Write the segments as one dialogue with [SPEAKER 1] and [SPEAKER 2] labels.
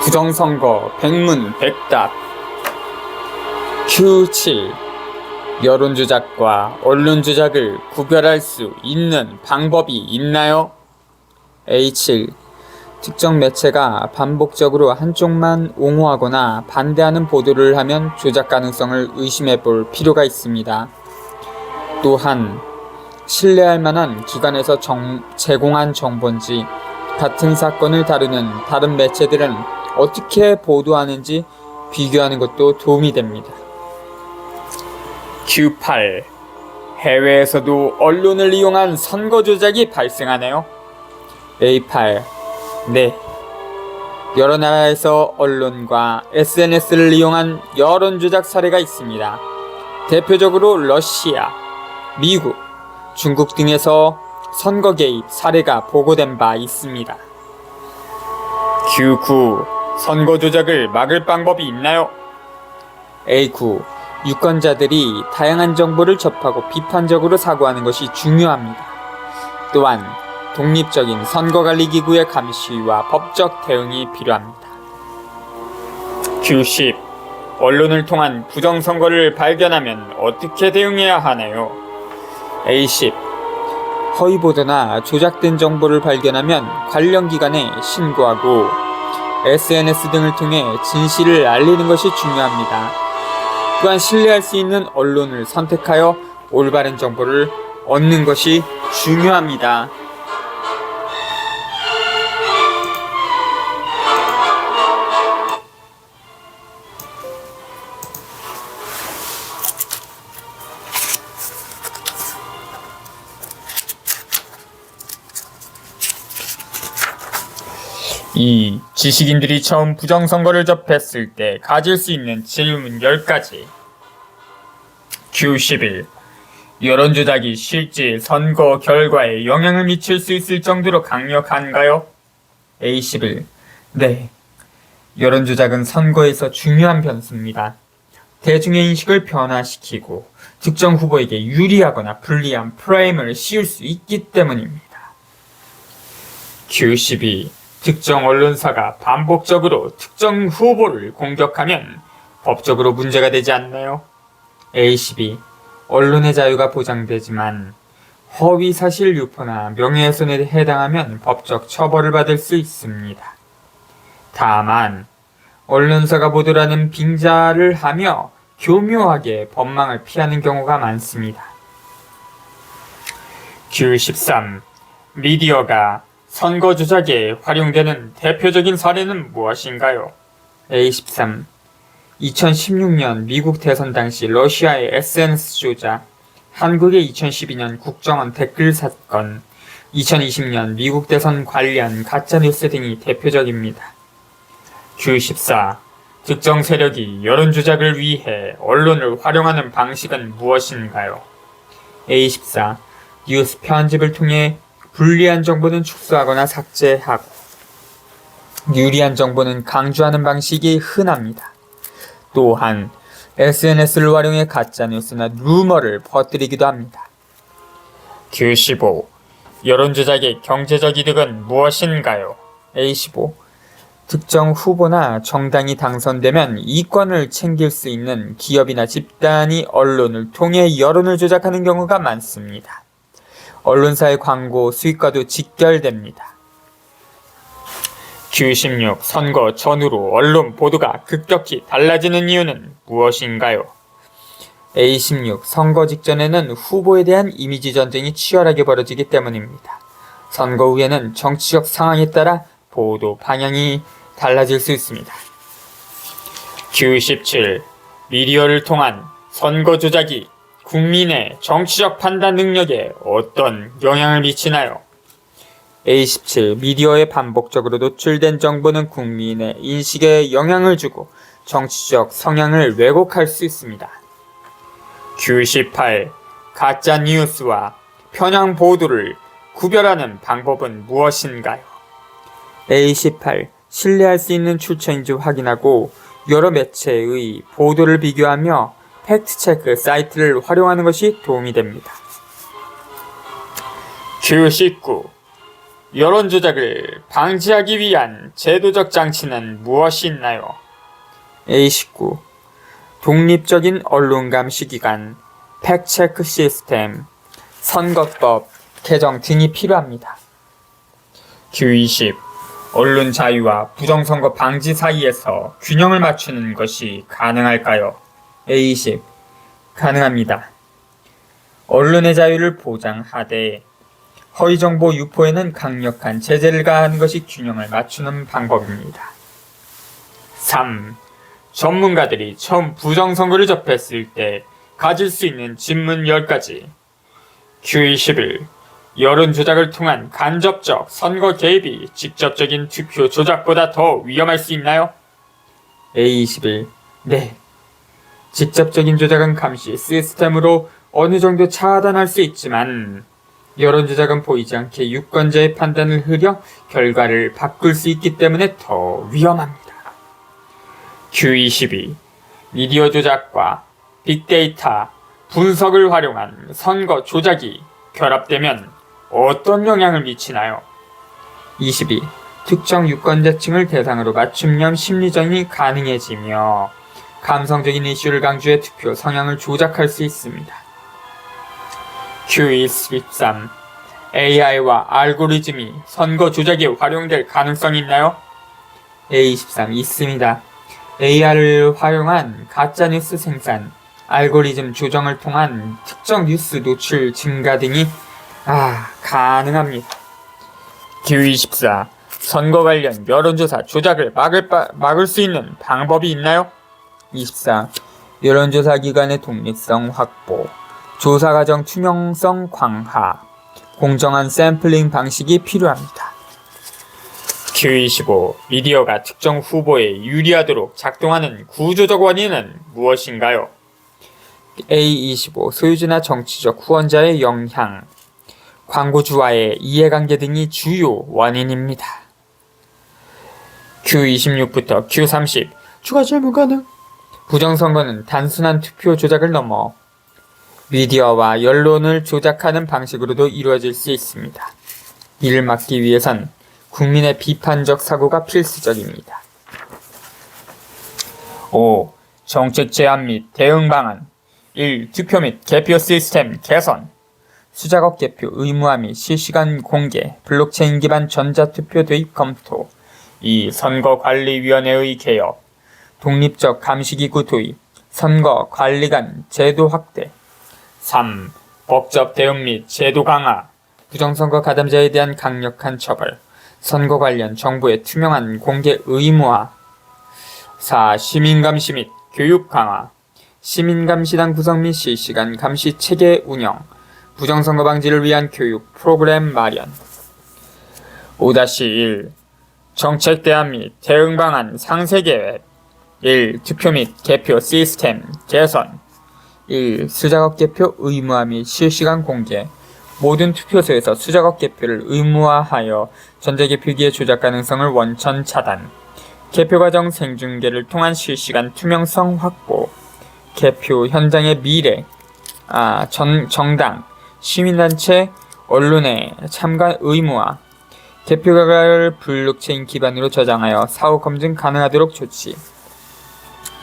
[SPEAKER 1] 부정선거 백문백답. Q7. 여론조작과 언론조작을 구별할 수 있는 방법이 있나요? A7. 특정 매체가 반복적으로 한쪽만 옹호하거나 반대하는 보도를 하면 조작 가능성을 의심해 볼 필요가 있습니다. 또한 신뢰할 만한 기관에서 제공한 정보인지, 같은 사건을 다루는 다른 매체들은 어떻게 보도하는지 비교하는 것도 도움이 됩니다. Q8. 해외에서도 언론을 이용한 선거 조작이 발생하네요. A8. 네. 여러 나라에서 언론과 SNS를 이용한 여론 조작 사례가 있습니다. 대표적으로 러시아, 미국, 중국 등에서 선거 개입 사례가 보고된 바 있습니다. Q9. 선거 조작을 막을 방법이 있나요? A9. 유권자들이 다양한 정보를 접하고 비판적으로 사고하는 것이 중요합니다. 또한 독립적인 선거관리기구의 감시와 법적 대응이 필요합니다. Q10. 언론을 통한 부정선거를 발견하면 어떻게 대응해야 하나요? A10. 허위보도나 조작된 정보를 발견하면 관련 기관에 신고하고 SNS 등을 통해 진실을 알리는 것이 중요합니다. 또한 신뢰할 수 있는 언론을 선택하여 올바른 정보를 얻는 것이 중요합니다. 이 지식인들이 처음 부정선거를 접했을 때 가질 수 있는 질문 10가지. Q11. 여론조작이 실제 선거 결과에 영향을 미칠 수 있을 정도로 강력한가요? A11. 네. 여론조작은 선거에서 중요한 변수입니다. 대중의 인식을 변화시키고 특정 후보에게 유리하거나 불리한 프레임을 씌울 수 있기 때문입니다. Q12. 특정 언론사가 반복적으로 특정 후보를 공격하면 법적으로 문제가 되지 않나요? A12. 언론의 자유가 보장되지만 허위사실 유포나 명예훼손에 해당하면 법적 처벌을 받을 수 있습니다. 다만 언론사가 보도라는 빙자를 하며 교묘하게 법망을 피하는 경우가 많습니다. Q13. 미디어가 선거 조작에 활용되는 대표적인 사례는 무엇인가요? A13. 2016년 미국 대선 당시 러시아의 SNS 조작, 한국의 2012년 국정원 댓글 사건, 2020년 미국 대선 관련 가짜뉴스 등이 대표적입니다. Q14. 특정 세력이 여론 조작을 위해 언론을 활용하는 방식은 무엇인가요? A14. 뉴스 편집을 통해 불리한 정보는 축소하거나 삭제하고 유리한 정보는 강조하는 방식이 흔합니다. 또한 SNS를 활용해 가짜뉴스나 루머를 퍼뜨리기도 합니다. Q15. 여론조작의 경제적 이득은 무엇인가요? A15. 특정 후보나 정당이 당선되면 이권을 챙길 수 있는 기업이나 집단이 언론을 통해 여론을 조작하는 경우가 많습니다. 언론사의 광고 수익과도 직결됩니다. Q16. 선거 전후로 언론 보도가 급격히 달라지는 이유는 무엇인가요? A16. 선거 직전에는 후보에 대한 이미지 전쟁이 치열하게 벌어지기 때문입니다. 선거 후에는 정치적 상황에 따라 보도 방향이 달라질 수 있습니다. Q17. 미디어를 통한 선거 조작이 국민의 정치적 판단 능력에 어떤 영향을 미치나요? A17. 미디어에 반복적으로 노출된 정보는 국민의 인식에 영향을 주고 정치적 성향을 왜곡할 수 있습니다. Q18. 가짜 뉴스와 편향 보도를 구별하는 방법은 무엇인가요? A18. 신뢰할 수 있는 출처인지 확인하고 여러 매체의 보도를 비교하며 팩트체크 사이트를 활용하는 것이 도움이 됩니다. Q19. 여론 조작을 방지하기 위한 제도적 장치는 무엇이 있나요? A19. 독립적인 언론 감시 기관, 팩트체크 시스템, 선거법 개정 등이 필요합니다. Q20. 언론 자유와 부정선거 방지 사이에서 균형을 맞추는 것이 가능할까요? A20. 가능합니다. 언론의 자유를 보장하되 허위정보 유포에는 강력한 제재를 가하는 것이 균형을 맞추는 방법입니다. 3. 전문가들이 처음 부정선거를 접했을 때 가질 수 있는 질문 10가지. Q21. 여론 조작을 통한 간접적 선거 개입이 직접적인 투표 조작보다 더 위험할 수 있나요? A21. 네. 직접적인 조작은 감시 시스템으로 어느 정도 차단할 수 있지만 여론 조작은 보이지 않게 유권자의 판단을 흐려 결과를 바꿀 수 있기 때문에 더 위험합니다. Q22. 미디어 조작과 빅데이터, 분석을 활용한 선거 조작이 결합되면 어떤 영향을 미치나요? 22. 특정 유권자층을 대상으로 맞춤형 심리전이 가능해지며 감성적인 이슈를 강조해 투표 성향을 조작할 수 있습니다. Q23. AI와 알고리즘이 선거 조작에 활용될 가능성이 있나요? A23. 있습니다. AI를 활용한 가짜뉴스 생산, 알고리즘 조정을 통한 특정 뉴스 노출 증가 등이 가능합니다. Q24. 선거 관련 여론조사 조작을 막을 수 있는 방법이 있나요? 24. 여론조사 기관의 독립성 확보, 조사 과정 투명성 강화, 공정한 샘플링 방식이 필요합니다. Q25. 미디어가 특정 후보에 유리하도록 작동하는 구조적 원인은 무엇인가요? A25. 소유주나 정치적 후원자의 영향, 광고주와의 이해관계 등이 주요 원인입니다. Q26부터 Q30. 추가 질문 가능? 부정선거는 단순한 투표 조작을 넘어 미디어와 여론을 조작하는 방식으로도 이루어질 수 있습니다. 이를 막기 위해선 국민의 비판적 사고가 필수적입니다. 5. 정책 제안 및 대응 방안. 1. 투표 및 개표 시스템 개선. 수작업 개표 의무화 및 실시간 공개, 블록체인 기반 전자투표 도입 검토. 2. 선거관리위원회의 개혁, 독립적 감시기구 도입, 선거관리관 제도 확대. 3. 법적 대응 및 제도 강화, 부정선거 가담자에 대한 강력한 처벌, 선거 관련 정보의 투명한 공개 의무화. 4. 시민감시 및 교육 강화, 시민감시단 구성 및 실시간 감시 체계 운영, 부정선거 방지를 위한 교육 프로그램 마련. 5-1. 정책 대안 및 대응 방안 상세 계획. 1. 투표 및 개표 시스템 개선. 1. 수작업 개표 의무화 및 실시간 공개. 모든 투표소에서 수작업 개표를 의무화하여 전자개표기의 조작 가능성을 원천 차단. 개표 과정 생중계를 통한 실시간 투명성 확보. 개표 현장의 미래. 정당, 시민단체, 언론의 참가 의무화. 개표 결과를 블록체인 기반으로 저장하여 사후 검증 가능하도록 조치.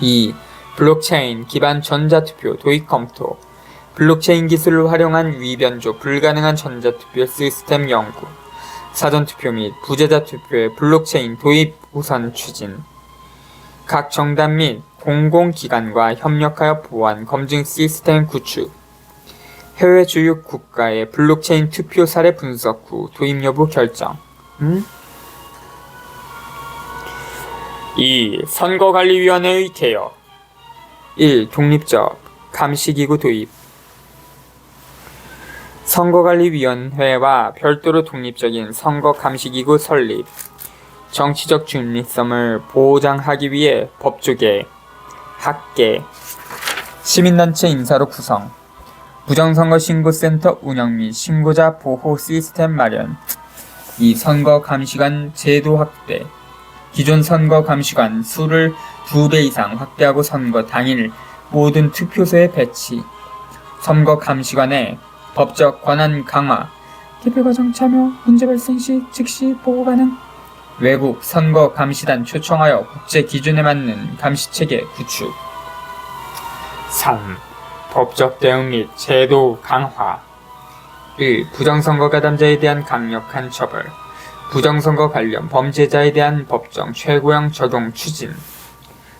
[SPEAKER 1] 2. 블록체인 기반 전자투표 도입 검토. 블록체인 기술을 활용한 위변조 불가능한 전자투표 시스템 연구. 사전투표 및 부재자 투표의 블록체인 도입 우선 추진. 각 정당 및 공공기관과 협력하여 보안 검증 시스템 구축. 해외 주요 국가의 블록체인 투표 사례 분석 후 도입 여부 결정. 2. 선거관리위원회의 개혁. 1. 독립적 감시기구 도입. 선거관리위원회와 별도로 독립적인 선거감시기구 설립. 정치적 중립성을 보장하기 위해 법조계, 학계, 시민단체 인사로 구성. 부정선거 신고센터 운영 및 신고자 보호 시스템 마련. 2. 선거감시관 제도 확대. 기존 선거감시관 수를 2배 이상 확대하고 선거 당일 모든 투표소에 배치. 선거감시관의 법적 권한 강화, 개표 과정 참여, 문제 발생 시 즉시 보고 가능. 외국 선거 감시단 초청하여 국제 기준에 맞는 감시체계 구축. 3. 법적 대응 및 제도 강화. 1. 부정선거 가담자에 대한 강력한 처벌. 부정선거 관련 범죄자에 대한 법정 최고형 적용 추진.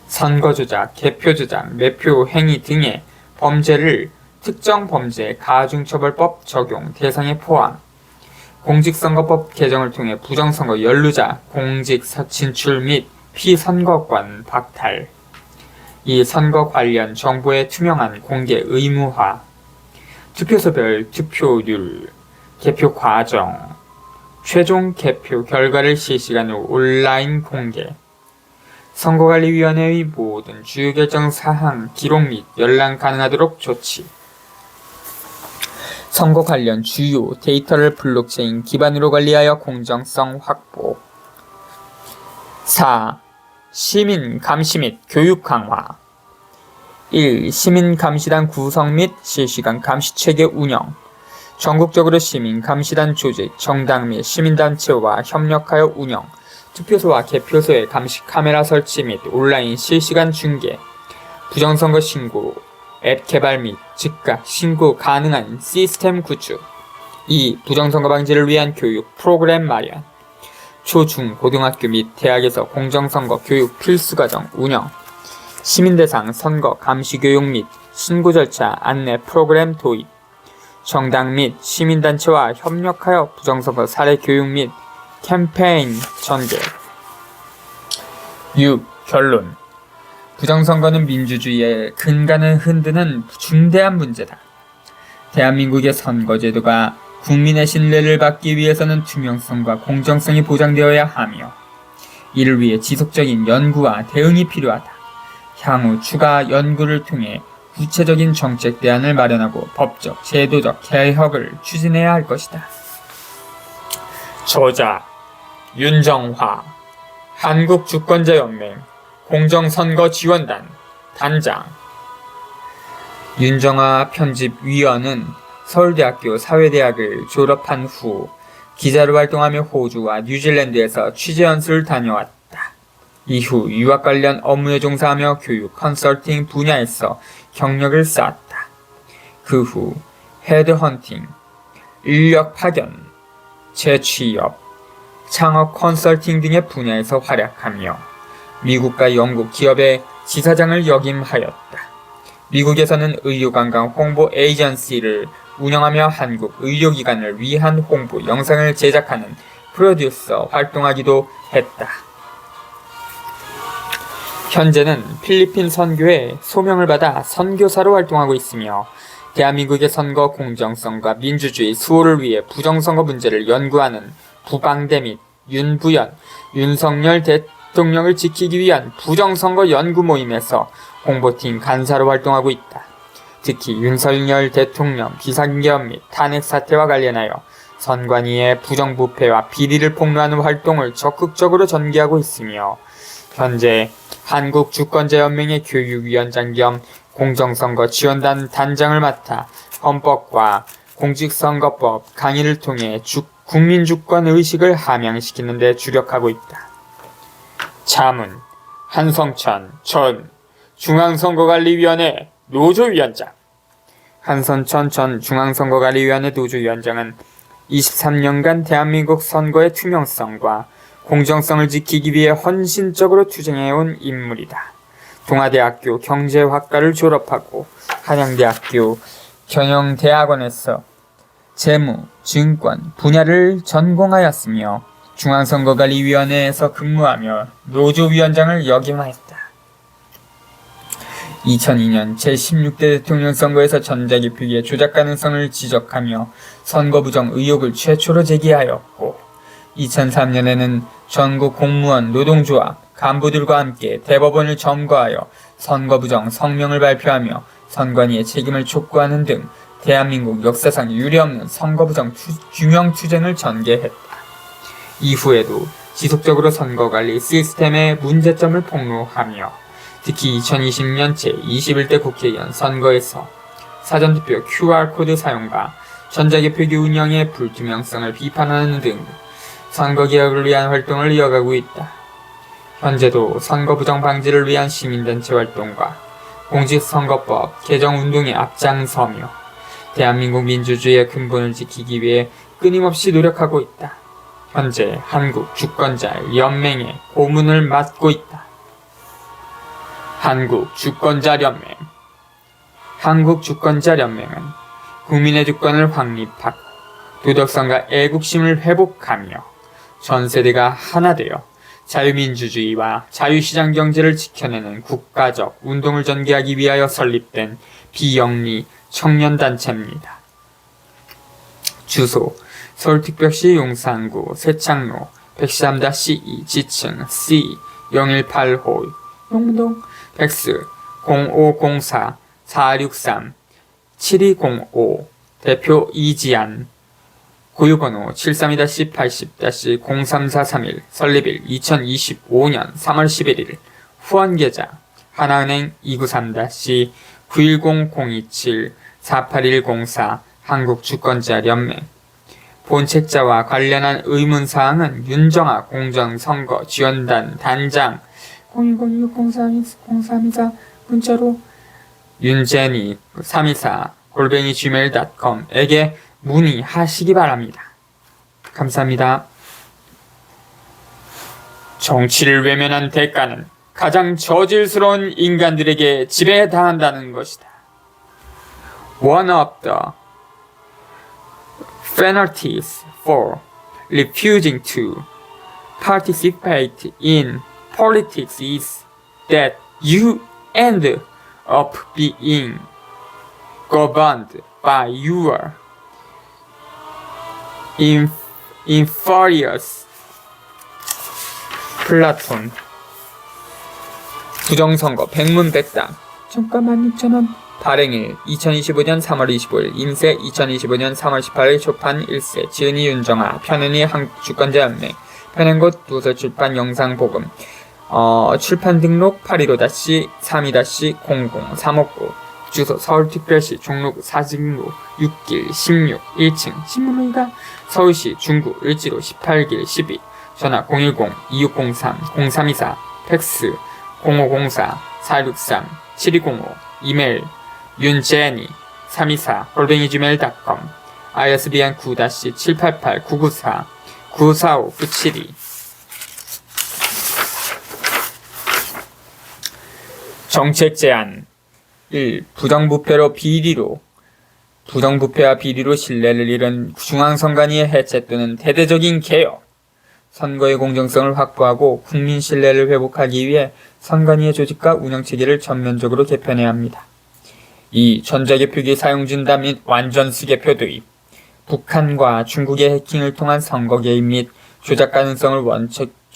[SPEAKER 1] 선거 조작, 개표 조작, 매표 행위 등의 범죄를 특정 범죄 가중처벌법 적용 대상에 포함. 공직선거법 개정을 통해 부정선거 연루자 공직 진출 및 피선거권 박탈. 2. 선거 관련 정보의 투명한 공개 의무화. 투표소별 투표율, 개표 과정, 최종 개표 결과를 실시간으로 온라인 공개. 선거관리위원회의 모든 주요 결정 사항 기록 및 열람 가능하도록 조치. 선거 관련 주요 데이터를 블록체인 기반으로 관리하여 공정성 확보. 4. 시민 감시 및 교육 강화. 1. 시민 감시단 구성 및 실시간 감시체계 운영. 전국적으로 시민 감시단 조직, 정당 및 시민단체와 협력하여 운영. 투표소와 개표소에 감시 카메라 설치 및 온라인 실시간 중계. 부정선거 신고 앱 개발 및 즉각 신고 가능한 시스템 구축. 2. 부정선거 방지를 위한 교육 프로그램 마련. 초, 중, 고등학교 및 대학에서 공정선거 교육 필수과정 운영. 시민대상 선거 감시 교육 및 신고 절차 안내 프로그램 도입. 정당 및 시민단체와 협력하여 부정선거 사례 교육 및 캠페인 전개. 6. 결론. 부정선거는 민주주의의 근간을 흔드는 중대한 문제다. 대한민국의 선거제도가 국민의 신뢰를 받기 위해서는 투명성과 공정성이 보장되어야 하며 이를 위해 지속적인 연구와 대응이 필요하다. 향후 추가 연구를 통해 구체적인 정책 대안을 마련하고 법적, 제도적 개혁을 추진해야 할 것이다. 저자 윤정화, 한국주권자연맹 공정선거지원단 단장. 윤정화 편집위원은 서울대학교 사회대학을 졸업한 후 기자로 활동하며 호주와 뉴질랜드에서 취재연수를 다녀왔다. 이후 유학 관련 업무에 종사하며 교육 컨설팅 분야에서 경력을 쌓았다. 그 후 헤드헌팅, 인력 파견, 재취업, 창업 컨설팅 등의 분야에서 활약하며 미국과 영국 기업의 지사장을 역임하였다. 미국에서는 의료관광 홍보 에이전시를 운영하며 한국 의료기관을 위한 홍보 영상을 제작하는 프로듀서 활동하기도 했다. 현재는 필리핀 선교에 소명을 받아 선교사로 활동하고 있으며 대한민국의 선거 공정성과 민주주의 수호를 위해 부정선거 문제를 연구하는 부방대 및 윤부연, 윤석열 대통령을 지키기 위한 부정선거 연구 모임에서 홍보팀 간사로 활동하고 있다. 특히 윤석열 대통령 비상계엄 및 탄핵 사태와 관련하여 선관위의 부정부패와 비리를 폭로하는 활동을 적극적으로 전개하고 있으며 현재 한국주권자연맹의 교육위원장 겸 공정선거 지원단 단장을 맡아 헌법과 공직선거법 강의를 통해 국민주권 의식을 함양시키는 데 주력하고 있다. 자문 한성찬 전 중앙선거관리위원회 노조위원장. 한성찬 전 중앙선거관리위원회 노조위원장은 23년간 대한민국 선거의 투명성과 공정성을 지키기 위해 헌신적으로 투쟁해온 인물이다. 동아대학교 경제학과를 졸업하고 한양대학교 경영대학원에서 재무, 증권 분야를 전공하였으며 중앙선거관리위원회에서 근무하며 노조위원장을 역임하였다. 2002년 제16대 대통령 선거에서 전자개표기의 조작 가능성을 지적하며 선거부정 의혹을 최초로 제기하였고 2003년에는 전국 공무원 노동조합 간부들과 함께 대법원을 점거하여 선거부정 성명을 발표하며 선관위의 책임을 촉구하는 등 대한민국 역사상 유례없는 선거부정 규명 투쟁을 전개했다. 이후에도 지속적으로 선거관리 시스템의 문제점을 폭로하며 특히 2020년 제21대 국회의원 선거에서 사전투표 QR코드 사용과 전자개표기 운영의 불투명성을 비판하는 등 선거개혁을 위한 활동을 이어가고 있다. 현재도 선거 부정 방지를 위한 시민단체 활동과 공직선거법 개정 운동에 앞장서며 대한민국 민주주의의 근본을 지키기 위해 끊임없이 노력하고 있다. 현재 한국주권자연맹의 고문을 맡고 있다. 한국주권자연맹. 한국주권자연맹은 국민의 주권을 확립하고 도덕성과 애국심을 회복하며 전 세대가 하나 되어 자유민주주의와 자유시장 경제를 지켜내는 국가적 운동을 전개하기 위하여 설립된 비영리 청년단체입니다. 주소 서울특별시 용산구 세창로 113-2 지층 C 018호 용문동 팩스 0504-463-7205 대표 이지안 고유번호 732-80-03431 설립일 2025년 3월 11일 후원계좌 하나은행 293-910-027-48104 한국주권자연맹 본책자와 관련한 의문사항은 윤정아 공정선거지원단 단장 010-603-0324 문자로 윤제니 324@gmail.com에게 문의하시기 바랍니다. 감사합니다. 정치를 외면한 대가는 가장 저질스러운 인간들에게 지배당한다는 것이다. One of the penalties for refusing to participate in politics is that you end up being governed by your inferiors. 플라톤. 부정선거 백문백답 정가 16,000원 발행일 2025년 3월 25일 임세 2025년 3월 18일 초판 1세 지은이 윤정아 편은이 한국주권자연맹 편행곳 도서출판 영상복음 출판 등록 815-32-00-359 주소 서울특별시 종로구 사직로 6길 16 1층 신문의가 서울시 중구 을지로 18길 12 전화 010-2603-0324 팩스 0504-463-7205 이메일 윤제니 324@gmail.com ISBN 9-788-994-945-972 정책 제안 1. 부정부패와 비리로 신뢰를 잃은 중앙선관위의 해체 또는 대대적인 개혁 선거의 공정성을 확보하고 국민 신뢰를 회복하기 위해 선관위의 조직과 운영체계를 전면적으로 개편해야 합니다. 2. 전자개표기 사용 진단 및 완전 수개표 도입 북한과 중국의 해킹을 통한 선거 개입 및 조작 가능성을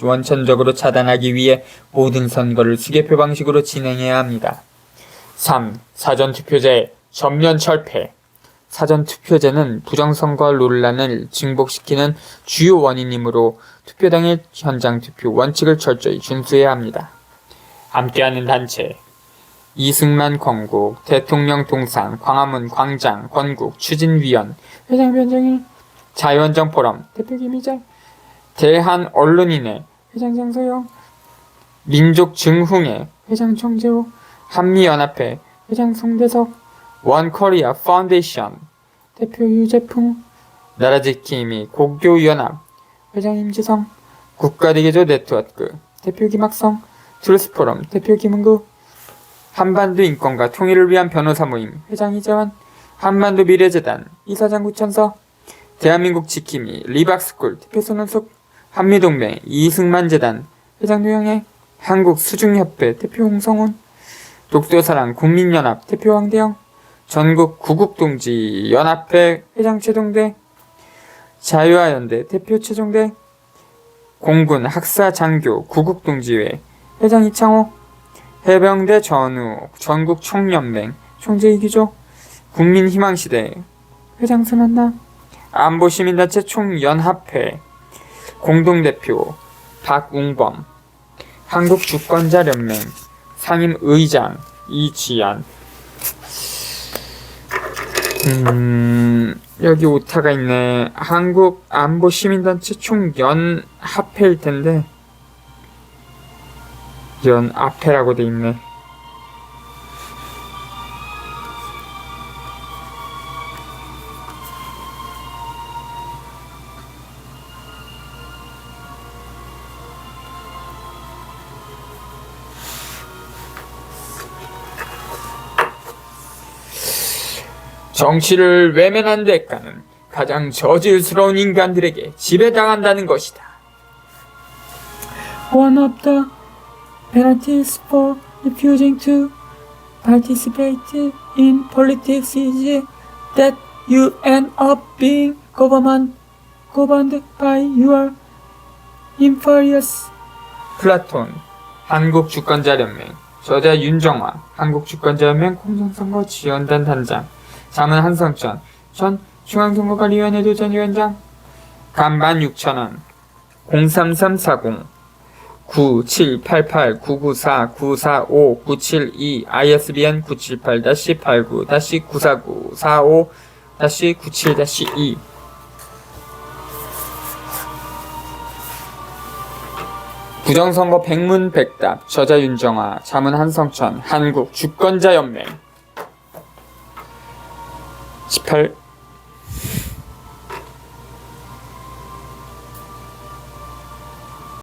[SPEAKER 1] 원천적으로 차단하기 위해 모든 선거를 수개표 방식으로 진행해야 합니다. 3. 사전투표제 전면 철폐 사전투표제는 부정선거 논란을 증폭시키는 주요 원인이므로 투표당일 현장투표 원칙을 철저히 준수해야 합니다. 함께하는 단체 이승만 건국, 대통령 동상, 광화문 광장, 건국, 추진위원, 회장 변정일, 자유한정 포럼, 대표 김희재, 대한언론인회, 회장 장소영, 민족증흥회, 회장 정재호, 한미연합회, 회장 송대석, 원코리아 파운데이션, 대표 유재풍, 나라지킴이 및 고교연합, 회장 임지성, 국가대개조 네트워크, 대표 김학성, 트루스포럼, 대표 김은구, 한반도 인권과 통일을 위한 변호사 모임, 회장 이재환, 한반도 미래재단, 이사장 구천서, 대한민국 지킴이, 리박스쿨, 대표 손은숙, 한미동맹, 이승만재단, 회장 노영애, 한국수중협회, 대표 홍성훈, 독도사랑 국민연합, 대표 황대영, 전국 구국동지연합회, 회장 최종대, 자유화연대, 대표 최종대, 공군 학사장교 구국동지회, 회장 이창호, 해병대 전우 전국총연맹, 총재 이기조, 국민희망시대, 회장 손한나, 안보시민단체 총연합회, 공동대표 박웅범, 한국주권자연맹, 상임의장 이지안. 여기 오타가 있네. 한국 안보 시민단체 총연합회일 텐데 연합회라고 돼 있네. 정치를 외면한 대가는 가장 저질스러운 인간들에게 지배당한다는 것이다.
[SPEAKER 2] One of the penalties for refusing to participate in politics is that you end up being governed by your inferiors.
[SPEAKER 1] 플라톤, 한국주권자연맹, 저자 윤정화, 한국주권자연맹 공정선거 지원단 단장, 자문 한성천, 전 중앙선거관리위원회도 전 위원장, 간반 6,000원, 03340, 9788-994-945-972, ISBN 978-89-45-949-45-97-2. 부정선거 백문백답, 저자 윤정화, 자문 한성천, 한국주권자연맹. 18